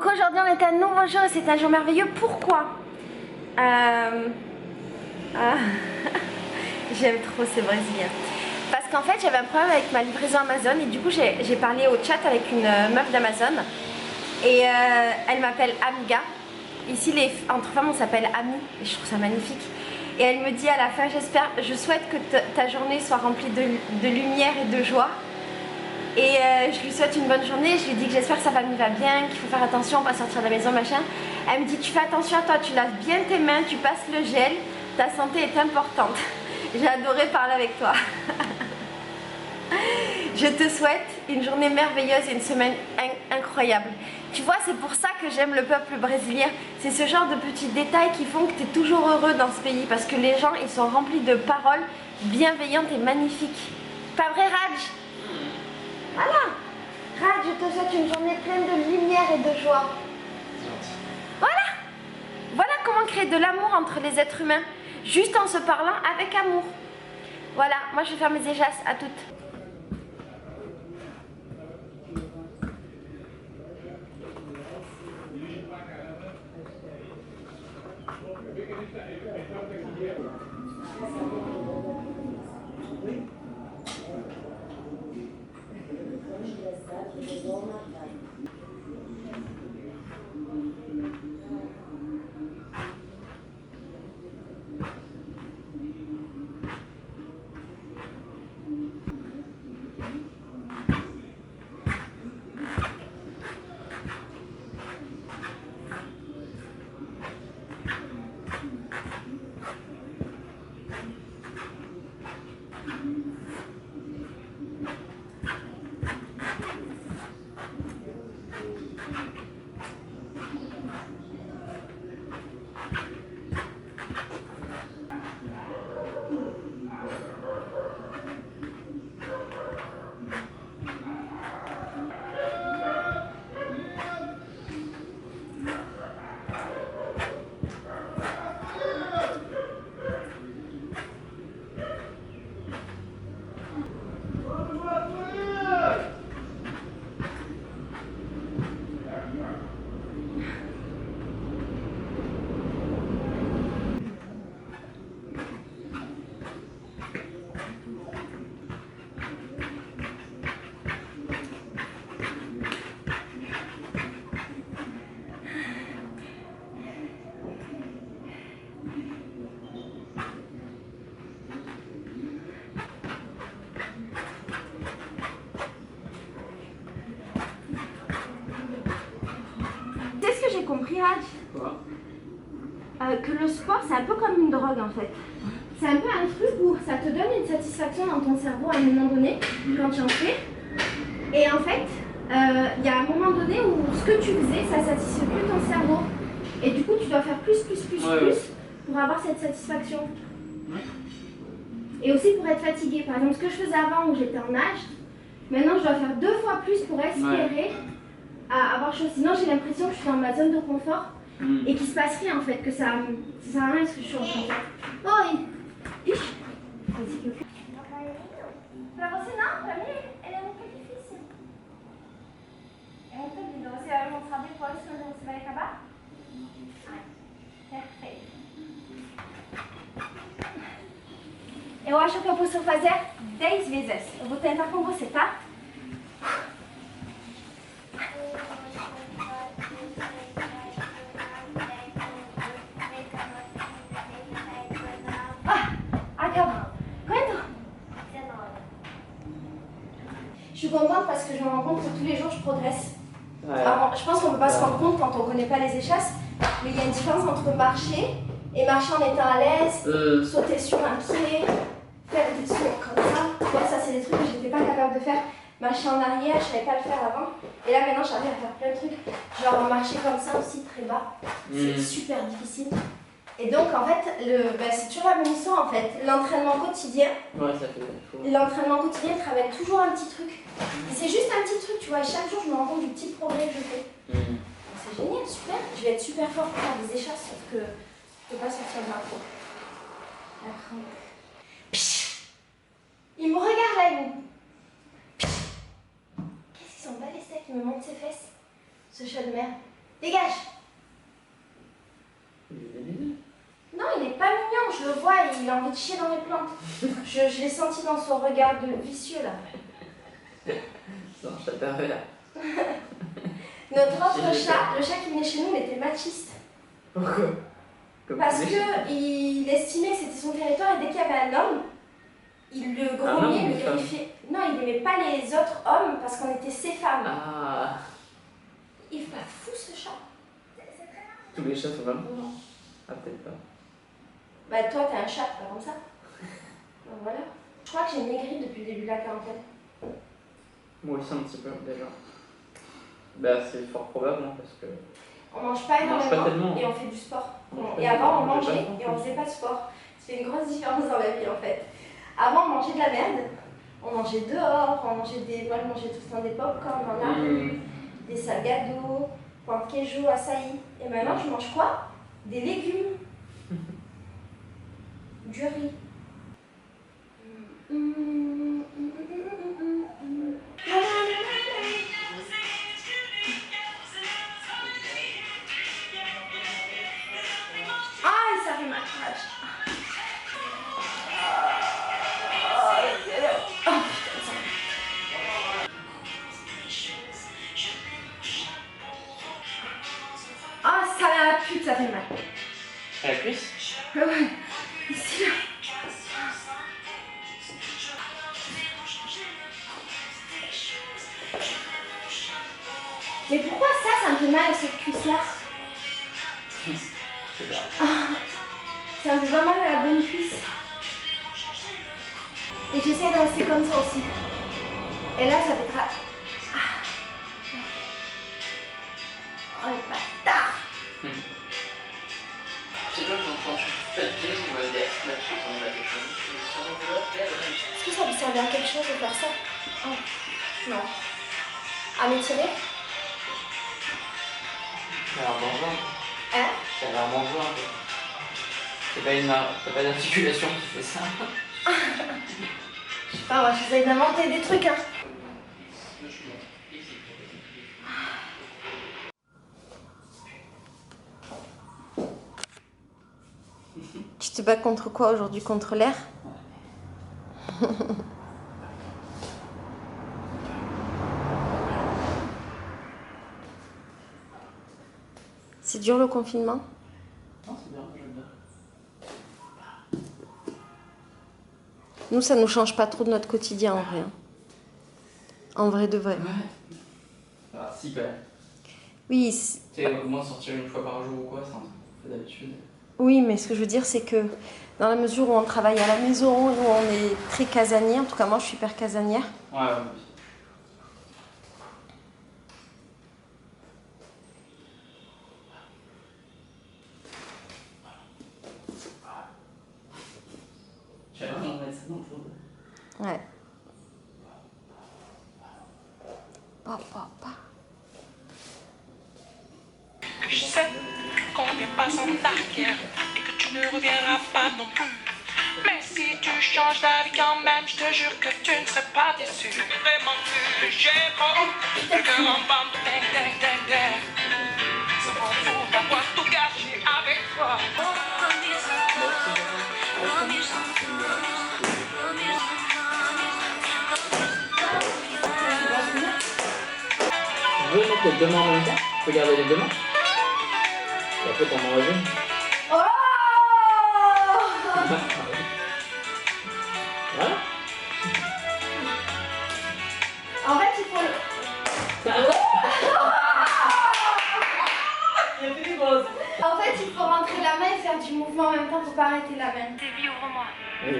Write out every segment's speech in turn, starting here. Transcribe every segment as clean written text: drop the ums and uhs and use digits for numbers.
Aujourd'hui on est un nouveau jour et c'est un jour merveilleux. Pourquoi J'aime trop ces Brésiliens. Parce qu'en fait j'avais un problème avec ma livraison Amazon et du coup j'ai parlé au chat avec une meuf d'Amazon et elle m'appelle Amiga. Ici entre femmes on s'appelle Ami et je trouve ça magnifique. Et elle me dit à la fin, je souhaite que ta journée soit remplie de lumière et de joie. Et je lui souhaite une bonne journée, je lui dis que j'espère que sa famille va bien, qu'il faut faire attention, pas sortir de la maison, machin. Elle me dit tu fais attention à toi, tu laves bien tes mains, tu passes le gel, ta santé est importante. J'ai adoré parler avec toi. Je te souhaite une journée merveilleuse et une semaine incroyable. Tu vois, c'est pour ça que j'aime le peuple brésilien. C'est ce genre de petits détails qui font que tu es toujours heureux dans ce pays. Parce que les gens, ils sont remplis de paroles bienveillantes et magnifiques. Pas vrai, Raj? Voilà. Raj, je te souhaite une journée pleine de lumière et de joie. Voilà. Voilà comment créer de l'amour entre les êtres humains. Juste en se parlant avec amour. Voilà, moi je vais faire mes échasses. À toutes. Compris, Raj? Quoi? Que le sport c'est un peu comme une drogue en fait. C'est un peu un truc où ça te donne une satisfaction dans ton cerveau à un moment donné quand tu en fais. Et en fait, il y a un moment donné où ce que tu faisais ça satisfait plus ton cerveau. Et du coup tu dois faire plus pour avoir cette satisfaction. Et aussi pour être fatigué. Par exemple, ce que je faisais avant où j'étais en nage, maintenant je dois faire 2 fois plus pour espérer à avoir chose. Sinon j'ai l'impression que je suis dans ma zone de confort et qu'il se passe rien en fait, que ça sert à rien ce que je suis en train de faire. Oh, piche. Vas-y, pra você não, pra mim ele é muito difícil. É muito lindo. Você vai mostrar depois quando você vai acabar? Ai, perfeito. Eu acho que eu posso fazer 10 vezes. Eu vou tentar com você, tá? Je suis contente parce que je me rends compte que tous les jours je progresse. Ouais. Alors, je pense qu'on ne peut pas se rendre compte quand on ne connaît pas les échasses, mais il y a une différence entre marcher et marcher en étant à l'aise, sauter sur un pied, faire des sauts comme ça. Ouais, ça c'est des trucs que je n'étais pas capable de faire. Marcher en arrière, je ne savais pas le faire avant. Et là maintenant j'arrive à faire plein de trucs. Genre marcher comme ça aussi très bas, c'est super difficile. Et donc en fait, c'est toujours la même histoire en fait. L'entraînement quotidien, l'entraînement quotidien travaille toujours un petit truc. Et c'est juste un petit truc, tu vois, et chaque jour je me rends compte du petit progrès que je fais. C'est génial, super. Je vais être super fort pour faire des échasses, sauf que je ne peux pas sortir de ma peau. Il me regarde là, il me... Qu'est-ce qu'ils sont bas les steaks, il me montre ses fesses. Ce chat de mer. Dégage. Non, il est pas mignon, je le vois, il a envie de chier dans les plantes. Je l'ai senti dans son regard de vicieux là. C'est un chat pervers. Notre autre chat, le chat qui venait chez nous, il était machiste. Pourquoi? Parce qu'il estimait que c'était son territoire et dès qu'il y avait un homme, il le grognait, le griffiait. Non, il n'aimait pas les autres hommes parce qu'on était ses femmes. Ah. Il est pas fou ce chat. Tous les chats sont comme ça, non? Ah, peut-être pas. Bah toi t'es un chat, pas comme ça. Donc voilà. Je crois que j'ai maigri depuis le début de la quarantaine. Moi aussi un petit peu déjà. Bah c'est fort probable hein, parce que... On mange pas énormément et on fait du sport. Et avant on mangeait et on faisait pas de sport. C'est une grosse différence dans la vie en fait. Avant on mangeait de la merde, on mangeait dehors, on mangeait des... Moi je mangeais tout le temps des pop-corn dans la rue, des salgados, pointe queijo, açaï. Et maintenant je mange quoi? Des légumes. Du riz. Ah, ça fait mal. Ah, ça la pute, ça fait mal. À la cuisse? Ouais, ici là. Mais pourquoi ça me fait mal cette cuisse-là? Ça me fait pas mal à la bonne cuisse. Et j'essaie de rester comme ça aussi. Et là, ça fait très... Oh, le bâtard! C'est quoi quand tu fais le pied ou là-dessus, ça me va quelque chose? Est-ce que ça vous servait à quelque chose de faire ça? Oh. Non. À m'étirer? Ça a l'air dangereux. Hein? Ça a l'air dangereux un peu. C'est pas une articulation qui fait ça. Je sais pas, moi j'essaie d'inventer des trucs hein. Tu te bats contre quoi aujourd'hui? Contre l'air? C'est dur le confinement? Non, c'est bien, j'aime bien. Nous, ça nous change pas trop de notre quotidien en vrai. En vrai de vrai. Ouais. Ah, si, quand même. Oui. Tu sais, au moins sortir une fois par jour ou quoi, c'est un truc qu'on fait d'habitude. Oui, mais ce que je veux dire, c'est que dans la mesure où on travaille à la maison, nous, on est très casaniers. En tout cas, moi, je suis hyper casanière. Ouais, ouais. J'allais vraiment mettre ça dans le tour de... Ouais. Papa. Que je sais qu'on ne vient pas s'en taquer et que tu ne reviendras pas non plus. Mais si tu changes d'avis quand même, je te jure que tu ne serais pas déçu. Vraiment plus, j'ai trop le cœur en bande. Ding, ding, ding, ding. Ça m'en fout d'avoir tout gâché avec toi. Tu veux mettre les deux mains en même temps? Tu peux garder les deux mains? Et après t'en enlèves une. Oh! Voilà. En fait, il faut... En fait, il faut rentrer la main et faire du mouvement en même temps pour pas arrêter la main. Ouvre-moi. Oui.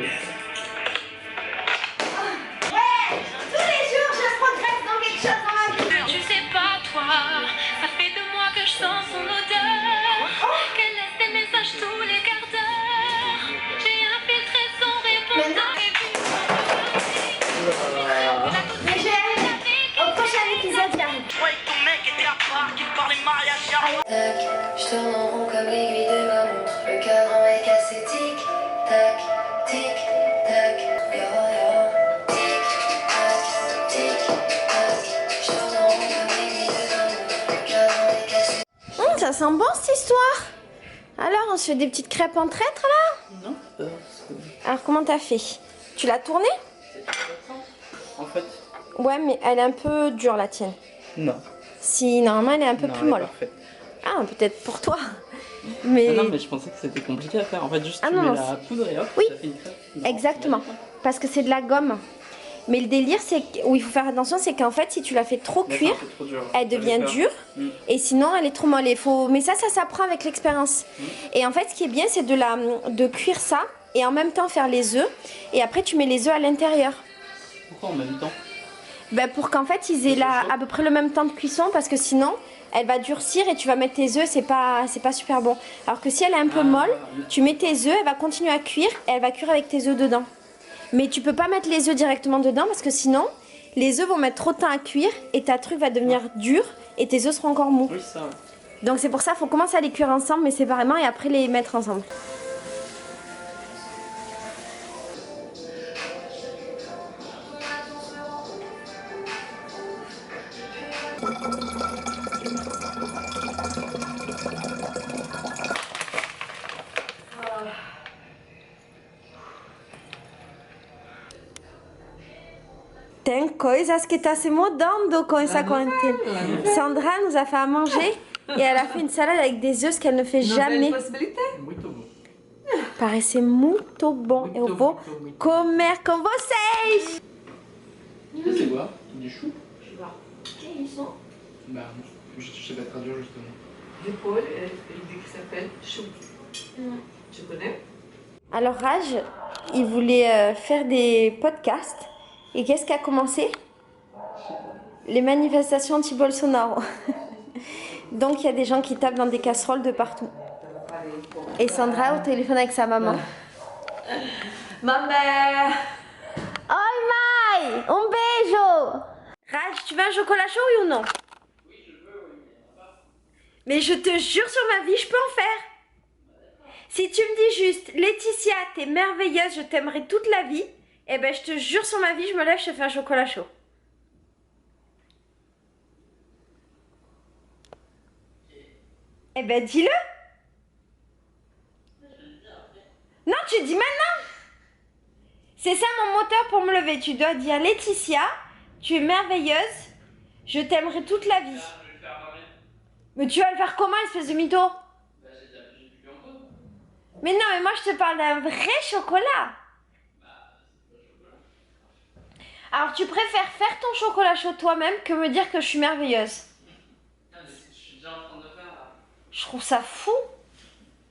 Ouais! Tous les jours, je progresse dans quelque chose dans ma vie. Tu sais pas toi, ça fait 2 mois que je sens son odeur. Qu'elle laisse des messages tous les quarts d'heure. J'ai infiltré son répondeur et puis Mais je vais arriver. Au prochain épisode, j'y arrive. ouais, ton mec était à part, qu'il parlait mariage. Tac, je tourne en rond comme l'aiguille de ma montre. Le cadran est cassé, tic, tac, tic, tac, yo yo. Tic, tac, tic, tac. Je tourne en rond comme l'aiguille de ma montre. Le cadran est cassé. ça sent bon cette histoire. Alors, on se fait des petites crêpes en traître là? Non, Alors, comment t'as fait? Tu l'as tournée? En fait. Ouais, mais elle est un peu dure la tienne. Non. Si, normalement, elle est un peu plus molle. Parfaite. Ah, peut-être pour toi. Mais... Non, mais je pensais que c'était compliqué à faire. En fait, juste tu mets la poudre et hop, oui, ça fait une crêpe. exactement. Parce que c'est de la gomme. Mais le délire, c'est où il faut faire attention, c'est qu'en fait, si tu la fais trop cuire, elle devient dure. Et sinon, elle est trop molle. Mais ça s'apprend avec l'expérience. Et en fait, ce qui est bien, c'est de cuire ça et en même temps faire les œufs. Et après, tu mets les œufs à l'intérieur. Pourquoi en même temps? Ben, pour qu'en fait, ils aient à peu près le même temps de cuisson. Parce que sinon, elle va durcir et tu vas mettre tes œufs, c'est pas super bon. Alors que si elle est un peu molle, tu mets tes œufs, elle va continuer à cuire et elle va cuire avec tes œufs dedans. Mais tu peux pas mettre les œufs directement dedans parce que sinon, les œufs vont mettre trop de temps à cuire et ta truc va devenir dur et tes œufs seront encore mous. Oui, ça. Donc c'est pour ça, il faut commencer à les cuire ensemble mais séparément et après les mettre ensemble. Tem coisas que tá se mudando com essa quarentena. Sandra nous a fait à manger et elle a fait une salade avec des œufs, ce qu'elle ne fait jamais. Parece muito bom. Eu vou comer com vocês. C'est quoi? Du chou? Je sais pas. Que isso? Bah, je sais pas traduire justement. L'épaule, elle dit qu'il s'appelle chou. Tu connais? Alors Raj, il voulait faire des podcasts. Et qu'est-ce qui a commencé? Les manifestations anti-Bolsonaro. Donc il y a des gens qui tapent dans des casseroles de partout. Et Sandra au téléphone avec sa maman. Maman! Oi mãe! Um beijo! Raj, tu veux un chocolat chaud, oui ou non? Oui, je veux, oui. Mais je te jure sur ma vie, je peux en faire. Si tu me dis juste, Laetitia, t'es merveilleuse, je t'aimerai toute la vie, eh ben je te jure sur ma vie, je me lève, je te fais un chocolat chaud. Eh ben dis-le. Non, tu dis maintenant. C'est ça mon moteur pour me lever. Tu dois dire Laetitia, tu es merveilleuse, je t'aimerai toute la vie. Mais tu vas le faire comment, espèce de mytho? Mais non, mais moi je te parle d'un vrai chocolat. Alors tu préfères faire ton chocolat chaud toi-même que me dire que je suis merveilleuse? Je trouve ça fou.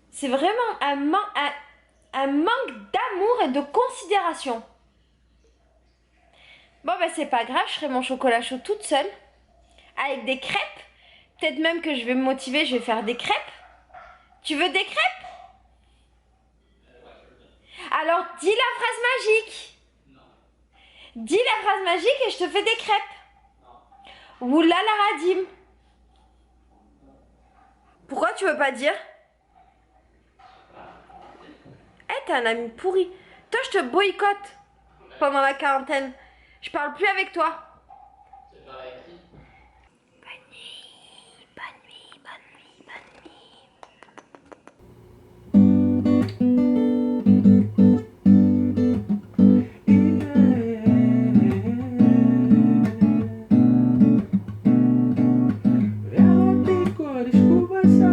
C'est vraiment un manque d'amour et de considération. Bon bah c'est pas grave, je ferai mon chocolat chaud toute seule. Avec des crêpes. Peut-être même que je vais me motiver, je vais faire des crêpes. Tu veux des crêpes? Alors dis la phrase magique. Dis la phrase magique et je te fais des crêpes. Oula la radim. Pourquoi tu veux pas dire? Eh, t'es un ami pourri. Toi, je te boycotte pendant la quarantaine. Je parle plus avec toi. Bonne nuit, bonne nuit, bonne nuit, bonne nuit. Ela tem cores, curvas,